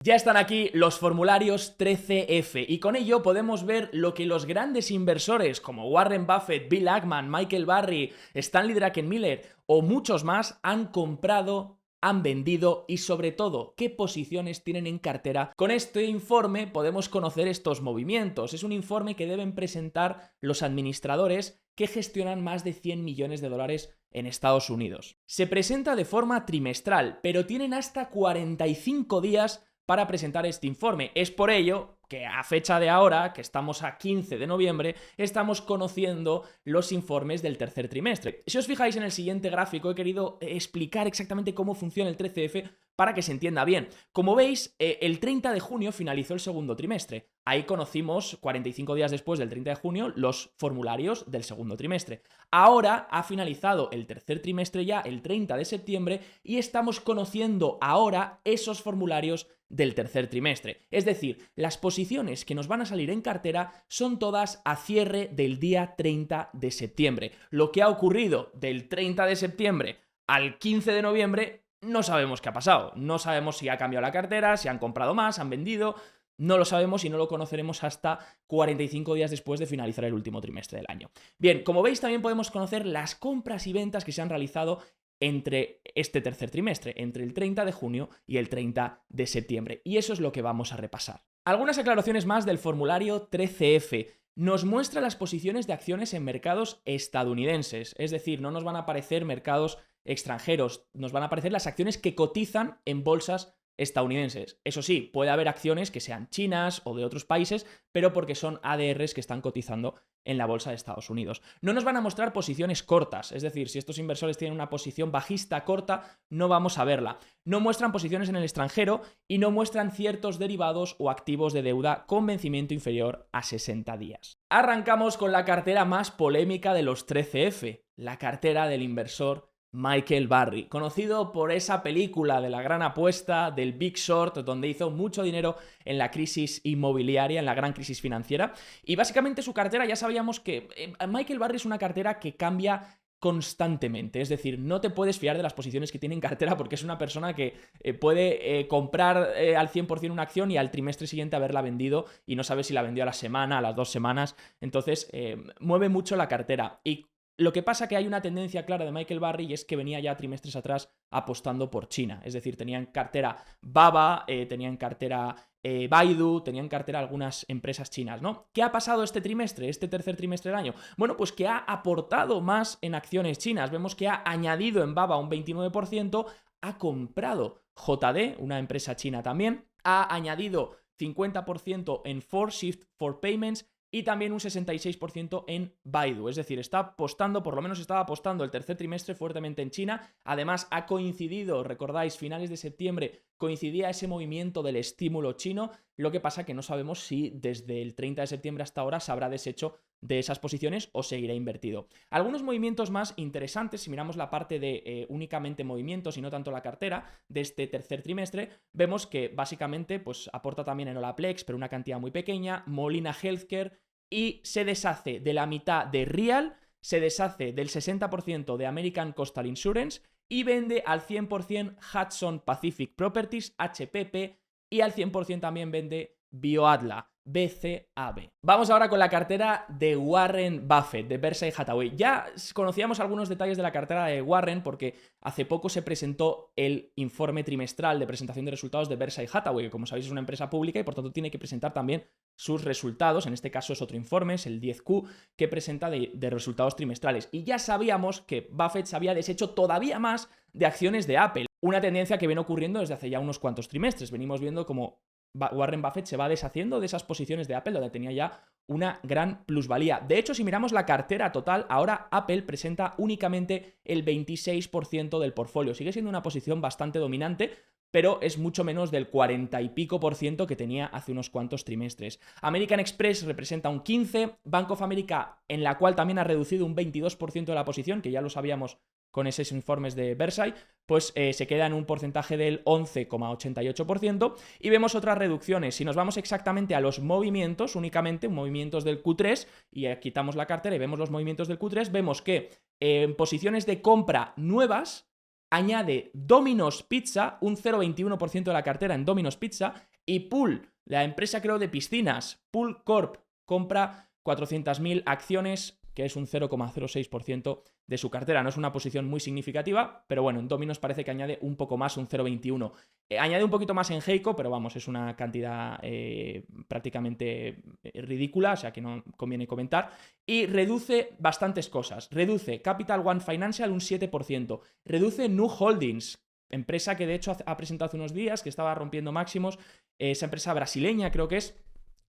Ya están aquí los formularios 13F y con ello podemos ver lo que los grandes inversores como Warren Buffett, Bill Ackman, Michael Burry, Stanley Druckenmiller o muchos más han comprado, han vendido y sobre todo qué posiciones tienen en cartera. Con este informe podemos conocer estos movimientos. Es un informe que deben presentar los administradores que gestionan más de 100 millones de dólares en Estados Unidos. Se presenta de forma trimestral, pero tienen hasta 45 días para presentar este informe. Es por ello que a fecha de ahora, que estamos a 15 de noviembre, estamos conociendo los informes del tercer trimestre. Si os fijáis en el siguiente gráfico, he querido explicar exactamente cómo funciona el 13F para que se entienda bien. Como veis, el 30 de junio finalizó el segundo trimestre. Ahí conocimos, 45 días después del 30 de junio, los formularios del segundo trimestre. Ahora ha finalizado el tercer trimestre ya, el 30 de septiembre, y estamos conociendo ahora esos formularios del tercer trimestre. Es decir, las posiciones que nos van a salir en cartera son todas a cierre del día 30 de septiembre. Lo que ha ocurrido del 30 de septiembre al 15 de noviembre no sabemos qué ha pasado. No sabemos si ha cambiado la cartera, si han comprado más, han vendido. No lo sabemos y no lo conoceremos hasta 45 días después de finalizar el último trimestre del año. Bien, como veis también podemos conocer las compras y ventas que se han realizado entre este tercer trimestre, entre el 30 de junio y el 30 de septiembre. Y eso es lo que vamos a repasar. Algunas aclaraciones más del formulario 13F. Nos muestra las posiciones de acciones en mercados estadounidenses, es decir, no nos van a aparecer mercados extranjeros, nos van a aparecer las acciones que cotizan en bolsas estadounidenses. Eso sí, puede haber acciones que sean chinas o de otros países, pero porque son ADRs que están cotizando en la bolsa de Estados Unidos. No nos van a mostrar posiciones cortas, es decir, si estos inversores tienen una posición bajista corta, no vamos a verla. No muestran posiciones en el extranjero y no muestran ciertos derivados o activos de deuda con vencimiento inferior a 60 días. Arrancamos con la cartera más polémica de los 13F, la cartera del inversor Michael Burry, conocido por esa película de la gran apuesta, del Big Short, donde hizo mucho dinero en la crisis inmobiliaria, en la gran crisis financiera. Y básicamente su cartera, ya sabíamos que Michael Burry es una cartera que cambia constantemente, es decir, no te puedes fiar de las posiciones que tiene en cartera porque es una persona que puede comprar al 100% una acción y al trimestre siguiente haberla vendido y no sabes si la vendió a la semana, a las 2 semanas, entonces mueve mucho la cartera. Y lo que pasa que hay una tendencia clara de Michael Burry y es que venía ya trimestres atrás apostando por China. Es decir, tenía en cartera Baba, tenía en cartera Baidu, tenía en cartera algunas empresas chinas, ¿no? ¿Qué ha pasado este trimestre, este tercer trimestre del año? Bueno, pues que ha aportado más en acciones chinas. Vemos que ha añadido en Baba un 29%, ha comprado JD, una empresa china también, ha añadido 50% en 4Shift for Payments, y también un 66% en Baidu. Es decir, está apostando, por lo menos estaba apostando el tercer trimestre fuertemente en China. Además, ha coincidido, recordáis, finales de septiembre, coincidía ese movimiento del estímulo chino. Lo que pasa que no sabemos si desde el 30 de septiembre hasta ahora se habrá deshecho de esas posiciones o seguirá invertido. Algunos movimientos más interesantes, si miramos la parte de únicamente movimientos y no tanto la cartera de este tercer trimestre, vemos que básicamente pues, aporta también en Olaplex, pero una cantidad muy pequeña, Molina Healthcare, y se deshace de la mitad de Real, se deshace del 60% de American Coastal Insurance y vende al 100% Hudson Pacific Properties, HPP, y al 100% también vende BioAtla, BCAB. Vamos ahora con la cartera de Warren Buffett, de Berkshire Hathaway. Ya conocíamos algunos detalles de la cartera de Warren porque hace poco se presentó el informe trimestral de presentación de resultados de Berkshire Hathaway, que como sabéis es una empresa pública y por tanto tiene que presentar también sus resultados. En este caso es otro informe, es el 10Q, que presenta de resultados trimestrales. Y ya sabíamos que Buffett se había deshecho todavía más de acciones de Apple. Una tendencia que viene ocurriendo desde hace ya unos cuantos trimestres. Venimos viendo como Warren Buffett se va deshaciendo de esas posiciones de Apple donde tenía ya una gran plusvalía. De hecho, si miramos la cartera total, ahora Apple presenta únicamente el 26% del portfolio. Sigue siendo una posición bastante dominante, pero es mucho menos del 40 y pico por ciento que tenía hace unos cuantos trimestres. American Express representa un 15%, Bank of America, en la cual también ha reducido un 22% de la posición, que ya lo sabíamos con esos informes de Berkshire, pues se queda en un porcentaje del 11,88%, y vemos otras reducciones. Si nos vamos exactamente a los movimientos, únicamente movimientos del Q3, y quitamos la cartera y vemos los movimientos del Q3, vemos que en posiciones de compra nuevas añade Domino's Pizza, un 0,21% de la cartera en Domino's Pizza, Y Pool, la empresa creo de piscinas, Pool Corp, compra 400.000 acciones, que es un 0,06% de su cartera. No es una posición muy significativa, pero bueno, en Domino's parece que añade un poco más, un 0,21. Añade un poquito más en Heiko, pero vamos, es una cantidad prácticamente ridícula, o sea que no conviene comentar. Y reduce bastantes cosas. Reduce Capital One Financial un 7%. Reduce Nu Holdings, empresa que de hecho ha presentado hace unos días, que estaba rompiendo máximos. Esa empresa brasileña creo que es.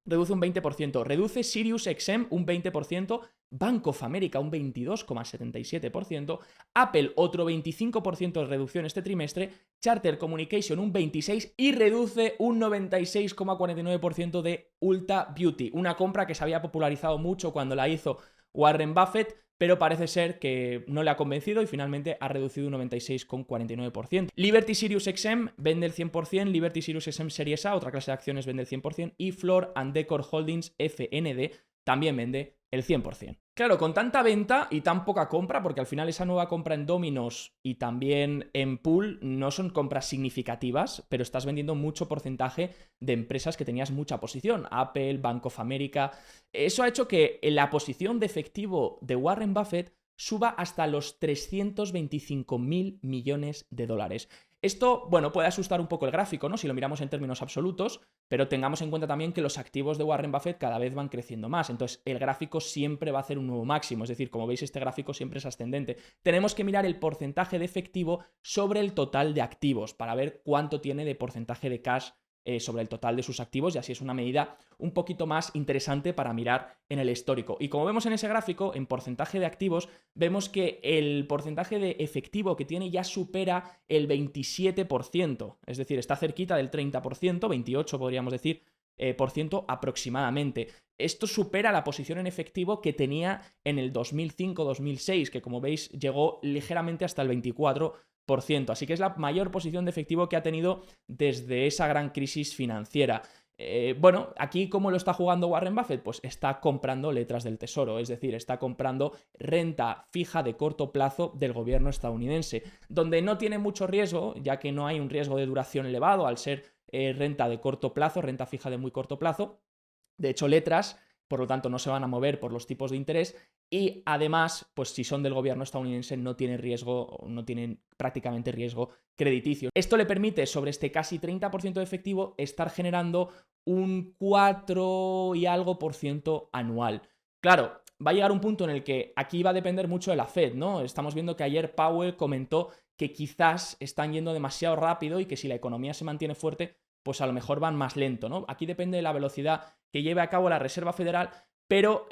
Reduce un 20%, reduce SiriusXM un 20%, Bank of America un 22,77%, Apple otro 25% de reducción este trimestre, Charter Communication un 26% y reduce un 96,49% de Ulta Beauty, una compra que se había popularizado mucho cuando la hizo Warren Buffett, pero parece ser que no le ha convencido y finalmente ha reducido un 96,49%. Liberty SiriusXM vende el 100%, Liberty SiriusXM Series A, otra clase de acciones, vende el 100%, y Floor & Decor Holdings FND también vende el 100%. Claro, con tanta venta y tan poca compra, porque al final esa nueva compra en Domino's y también en Pool no son compras significativas, pero estás vendiendo mucho porcentaje de empresas que tenías mucha posición, Apple, Bank of America. Eso ha hecho que la posición de efectivo de Warren Buffett suba hasta los 325.000 millones de dólares. Esto, bueno, puede asustar un poco el gráfico, ¿no? Si lo miramos en términos absolutos, pero tengamos en cuenta también que los activos de Warren Buffett cada vez van creciendo más. Entonces, el gráfico siempre va a hacer un nuevo máximo. Es decir, como veis, este gráfico siempre es ascendente. Tenemos que mirar el porcentaje de efectivo sobre el total de activos para ver cuánto tiene de porcentaje de cash sobre el total de sus activos, y así es una medida un poquito más interesante para mirar en el histórico. Y como vemos en ese gráfico, en porcentaje de activos, vemos que el porcentaje de efectivo que tiene ya supera el 27%, es decir, está cerquita del 30%, 28 podríamos decir, por ciento aproximadamente. Esto supera la posición en efectivo que tenía en el 2005-2006, que como veis llegó ligeramente hasta el 24%. Así que es la mayor posición de efectivo que ha tenido desde esa gran crisis financiera. Bueno, aquí ¿cómo lo está jugando Warren Buffett? Pues está comprando letras del tesoro, es decir, está comprando renta fija de corto plazo del gobierno estadounidense, donde no tiene mucho riesgo, ya que no hay un riesgo de duración elevado al ser renta de corto plazo, renta fija de muy corto plazo. De hecho, letras, por lo tanto, no se van a mover por los tipos de interés, y además, pues si son del gobierno estadounidense no tienen riesgo, no tienen prácticamente riesgo crediticio. Esto le permite, sobre este casi 30% de efectivo, estar generando un 4 y algo por ciento anual. Claro, va a llegar un punto en el que aquí va a depender mucho de la Fed, ¿no? Estamos viendo que ayer Powell comentó que quizás están yendo demasiado rápido y que si la economía se mantiene fuerte, pues a lo mejor van más lento, ¿no? Aquí depende de la velocidad que lleve a cabo la Reserva Federal, pero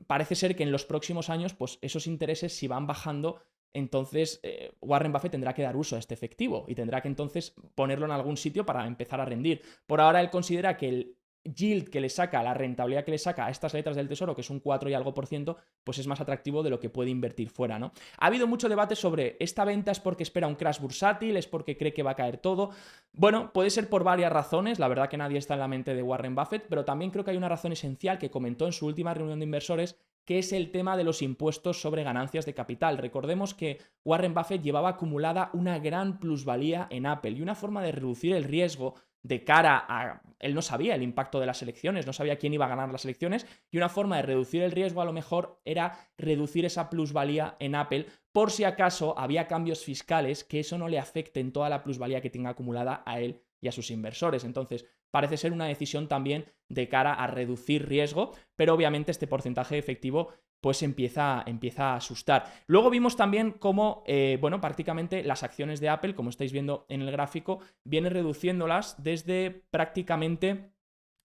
parece ser que en los próximos años, pues esos intereses si van bajando, entonces Warren Buffett tendrá que dar uso a este efectivo y tendrá que entonces ponerlo en algún sitio para empezar a rendir. Por ahora él considera que el yield que le saca, la rentabilidad que le saca a estas letras del tesoro, que es un 4 y algo por ciento, pues es más atractivo de lo que puede invertir fuera, ¿no? Ha habido mucho debate sobre esta venta es porque espera un crash bursátil, es porque cree que va a caer todo. Bueno, puede ser por varias razones, la verdad que nadie está en la mente de Warren Buffett, pero también creo que hay una razón esencial que comentó en su última reunión de inversores, que es el tema de los impuestos sobre ganancias de capital. Recordemos que Warren Buffett llevaba acumulada una gran plusvalía en Apple y una forma de reducir el riesgo de cara a... Él no sabía el impacto de las elecciones, no sabía quién iba a ganar las elecciones, y una forma de reducir el riesgo a lo mejor era reducir esa plusvalía en Apple por si acaso había cambios fiscales que eso no le afecte en toda la plusvalía que tenga acumulada a él y a sus inversores. Entonces, parece ser una decisión también de cara a reducir riesgo, pero obviamente este porcentaje efectivo pues empieza a asustar. Luego vimos también cómo, bueno, prácticamente las acciones de Apple, como estáis viendo en el gráfico, viene reduciéndolas desde prácticamente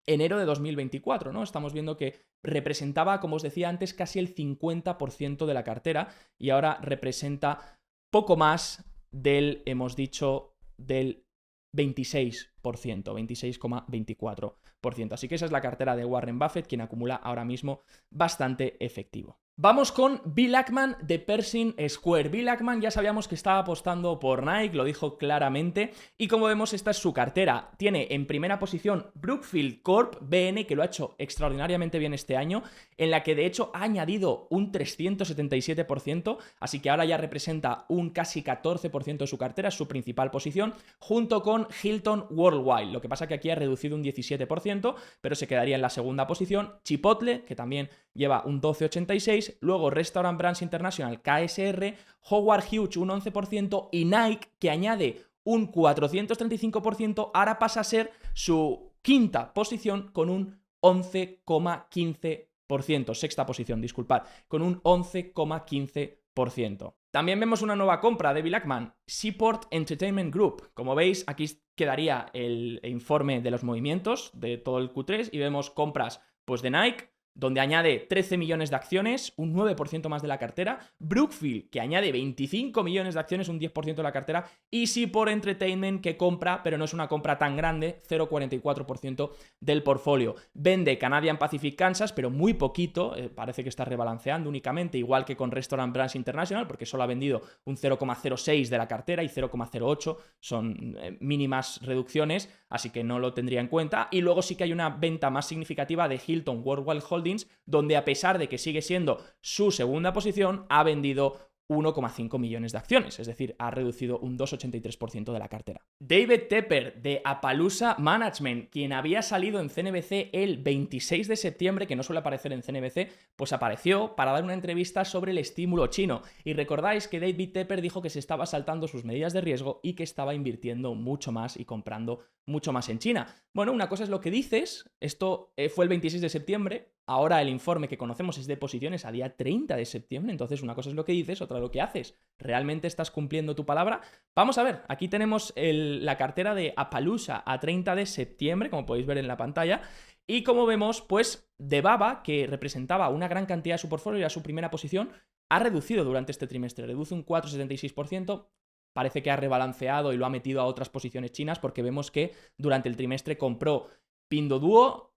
enero de 2024, ¿no? Estamos viendo que representaba, como os decía antes, casi el 50% de la cartera y ahora representa poco más del, hemos dicho, del 26%, 26,24%. Así que esa es la cartera de Warren Buffett, quien acumula ahora mismo bastante efectivo. Vamos con Bill Ackman de Pershing Square. Bill Ackman ya sabíamos que estaba apostando por Nike, lo dijo claramente, y como vemos esta es su cartera. Tiene en primera posición Brookfield Corp, BN, que lo ha hecho extraordinariamente bien este año, en la que de hecho ha añadido un 377%, así que ahora ya representa un casi 14% de su cartera, es su principal posición, junto con Hilton Worldwide. Lo que pasa que aquí ha reducido un 17%, pero se quedaría en la segunda posición. Chipotle, que también lleva un 12,86%, luego Restaurant Brands International, KSR, Howard Hughes un 11% y Nike, que añade un 435%, ahora pasa a ser su quinta posición con un 11,15%, sexta posición, disculpad, con un 11,15%. También vemos una nueva compra de Bill Ackman, Seaport Entertainment Group. Como veis, aquí quedaría el informe de los movimientos de todo el Q3 y vemos compras pues de Nike, donde añade 13 millones de acciones, un 9% más de la cartera. Brookfield, que añade 25 millones de acciones, un 10% de la cartera. Y Seaport Entertainment, que compra, pero no es una compra tan grande, 0,44% del portfolio. Vende Canadian Pacific Kansas, pero muy poquito, parece que está rebalanceando únicamente, igual que con Restaurant Brands International, porque solo ha vendido un 0,06 de la cartera y 0,08 son mínimas reducciones, así que no lo tendría en cuenta. Y luego sí que hay una venta más significativa de Hilton Worldwide Holdings, donde a pesar de que sigue siendo su segunda posición, ha vendido 1,5 millones de acciones, es decir, ha reducido un 2,83% de la cartera. David Tepper de Appaloosa Management, quien había salido en CNBC el 26 de septiembre, que no suele aparecer en CNBC, pues apareció para dar una entrevista sobre el estímulo chino. Y recordáis que David Tepper dijo que se estaba saltando sus medidas de riesgo y que estaba invirtiendo mucho más y comprando mucho más en China. Bueno, una cosa es lo que dices, esto fue el 26 de septiembre, ahora el informe que conocemos es de posiciones a día 30 de septiembre, entonces una cosa es lo que dices, otra lo que haces. ¿Realmente estás cumpliendo tu palabra? Vamos a ver, aquí tenemos la cartera de Appaloosa a 30 de septiembre, como podéis ver en la pantalla, y como vemos, pues de Baba, que representaba una gran cantidad de su portfolio y era su primera posición, ha reducido durante este trimestre, reduce un 4,76%, parece que ha rebalanceado y lo ha metido a otras posiciones chinas porque vemos que durante el trimestre compró Pinduoduo,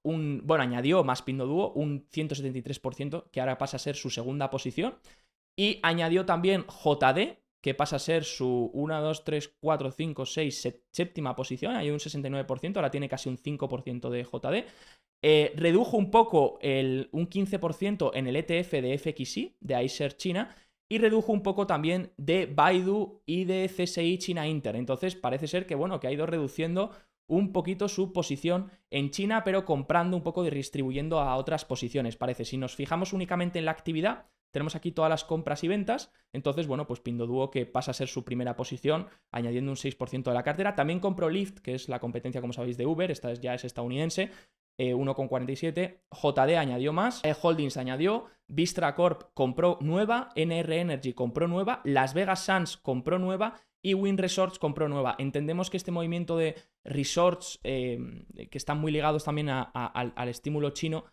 añadió más Pinduoduo, un 173%, que ahora pasa a ser su segunda posición, y añadió también JD, que pasa a ser su 1, 2, 3, 4, 5, 6, séptima posición, hay un 69%, ahora tiene casi un 5% de JD. Redujo un poco un 15% en el ETF de FXI, de iShares China, y redujo un poco también de Baidu y de CSI China Inter. Entonces parece ser que, bueno, que ha ido reduciendo un poquito su posición en China, pero comprando un poco y redistribuyendo a otras posiciones, parece. Si nos fijamos únicamente en la actividad, tenemos aquí todas las compras y ventas, entonces, bueno, pues Pinduoduo, que pasa a ser su primera posición, añadiendo un 6% de la cartera. También compró Lyft, que es la competencia, como sabéis, de Uber, esta ya es estadounidense, 1,47, JD añadió más, Holdings añadió, Vistra Corp compró nueva, NR Energy compró nueva, Las Vegas Sands compró nueva y Wynn Resorts compró nueva. Entendemos que este movimiento de resorts, que están muy ligados también al estímulo chino,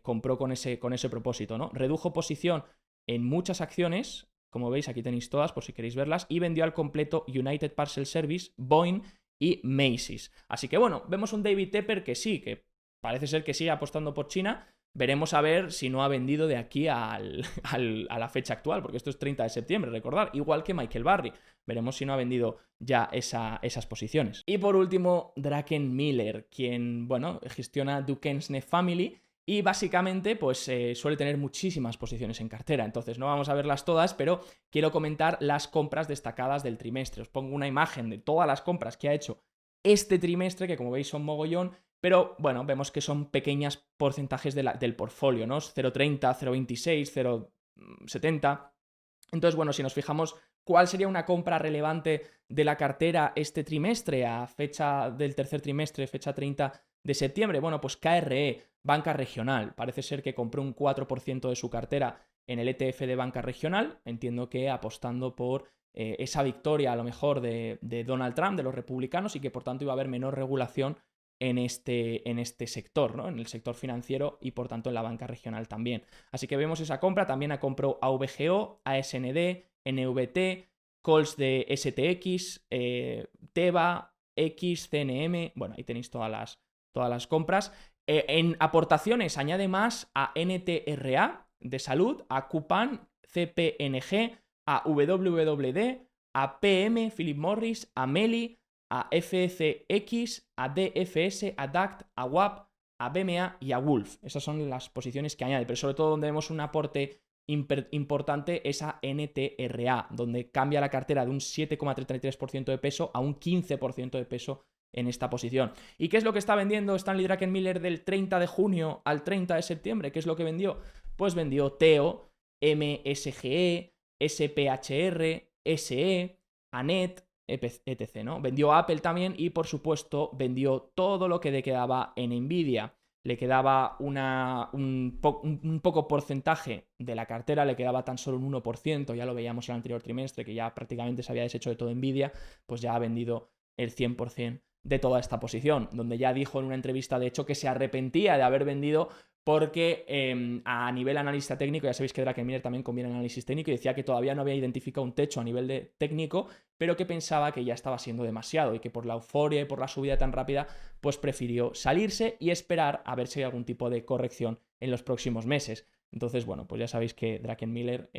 compró con ese propósito, ¿no? Redujo posición en muchas acciones, como veis aquí tenéis todas por si queréis verlas, y vendió al completo United Parcel Service, Boeing y Macy's. Así que bueno, vemos un David Tepper que sí, que parece ser que sigue apostando por China. Veremos a ver si no ha vendido de aquí a la fecha actual, porque esto es 30 de septiembre, recordar, igual que Michael Burry. Veremos si no ha vendido ya esas posiciones. Y por último, Druckenmiller, quien, bueno, gestiona Duquesne Family y básicamente pues suele tener muchísimas posiciones en cartera. Entonces no vamos a verlas todas, pero quiero comentar las compras destacadas del trimestre. Os pongo una imagen de todas las compras que ha hecho este trimestre, que como veis son mogollón, pero bueno, vemos que son pequeños porcentajes del portfolio, ¿no? 0,30, 0,26, 0,70. Entonces, bueno, si nos fijamos cuál sería una compra relevante de la cartera este trimestre a fecha del tercer trimestre, fecha 30 de septiembre, bueno, pues KRE, banca regional, parece ser que compró un 4% de su cartera en el ETF de banca regional, entiendo que apostando por esa victoria a lo mejor de Donald Trump, de los republicanos, y que por tanto iba a haber menor regulación en este sector, ¿no? En el sector financiero y por tanto en la banca regional también. Así que vemos esa compra, también compró AVGO, ASND, NVT, calls de STX, Teva, X, CNM, bueno, ahí tenéis todas las compras. En aportaciones añade más a NTRA, de salud, a Coupang, CPNG, a WWD, a PM, Philip Morris, a Meli, a FCX, a DFS, a DACT, a WAP, a BMA y a Wolf. Esas son las posiciones que añade, pero sobre todo donde vemos un aporte importante es a NTRA, donde cambia la cartera de un 7,33% de peso a un 15% de peso en esta posición. ¿Y qué es lo que está vendiendo Stanley Druckenmiller del 30 de junio al 30 de septiembre? ¿Qué es lo que vendió? Pues vendió TEO, MSGE, SPHR, SE, ANET, etc., ¿no? Vendió Apple también y, por supuesto, vendió todo lo que le quedaba en Nvidia. Le quedaba un poco porcentaje de la cartera, le quedaba tan solo un 1%, ya lo veíamos en el anterior trimestre, que ya prácticamente se había deshecho de todo Nvidia, pues ya ha vendido el 100% de toda esta posición, donde ya dijo en una entrevista, de hecho, que se arrepentía de haber vendido porque a nivel analista técnico, ya sabéis que Druckenmiller también conviene análisis técnico, y decía que todavía no había identificado un techo a nivel de técnico, pero que pensaba que ya estaba siendo demasiado y que por la euforia y por la subida tan rápida, pues prefirió salirse y esperar a ver si hay algún tipo de corrección en los próximos meses. Entonces, bueno, pues ya sabéis que Druckenmiller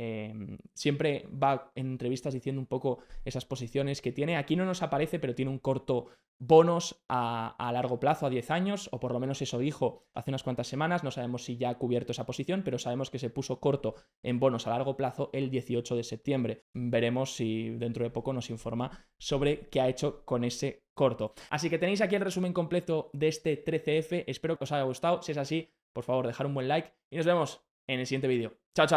siempre va en entrevistas diciendo un poco esas posiciones que tiene. Aquí no nos aparece, pero tiene un corto bonos a largo plazo, a 10 años, o por lo menos eso dijo hace unas cuantas semanas. No sabemos si ya ha cubierto esa posición, pero sabemos que se puso corto en bonos a largo plazo el 18 de septiembre. Veremos si dentro de poco nos informa sobre qué ha hecho con ese corto. Así que tenéis aquí el resumen completo de este 13F. Espero que os haya gustado. Si es así, por favor, dejar un buen like y nos vemos en el siguiente vídeo. Chao, chao.